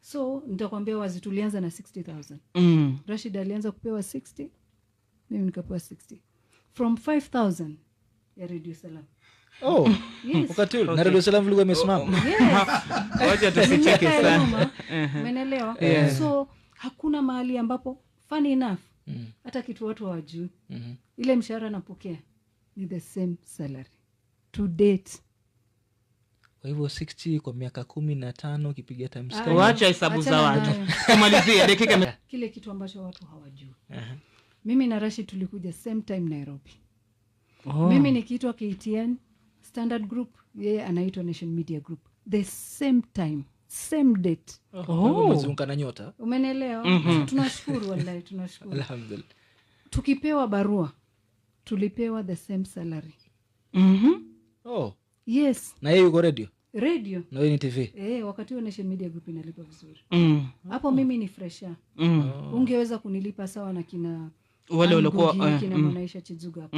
So nitakwambia wazi tulianza na 60,000. Rashid alianza kupewa 60, mimi nikapewa 60 from 5,000 ya Radio Salam. Yes. Wakati na Radio Salam vilikuwa imesimama. Yes. Wacha tusicheke sana. Umeelewa? So hakuna mahali ambapo funny enough hata kitu watu hawajui. Ile mshahara napokea ni the same salary to date. Kwa hivyo 60 kwa miaka 15 ukipiga times Waacha hesabu za watu. Tumalizie dakika. Kile kitu ambacho watu hawajui. Mimi na Rashid tulikuja same time Nairobi. Mimi nikiitwa KTN Standard Group, yeye anaitwa Nation Media Group. The same time, same date. Mzunguka na nyota. Umeelewa? Tunashukuru wallahi, tunashukuru. Alhamdulillah. Tukipewa barua, tulipewa the same salary. Yes. Na yeye yuko radio? Radio. Na wewe ni TV? Wakati wa Nation Media Group inalipa vizuri. Hapo mimi ni fresher. Ungeweza kunilipa sawa na kina wale walikuwa kina Mwanaisha Chizuga.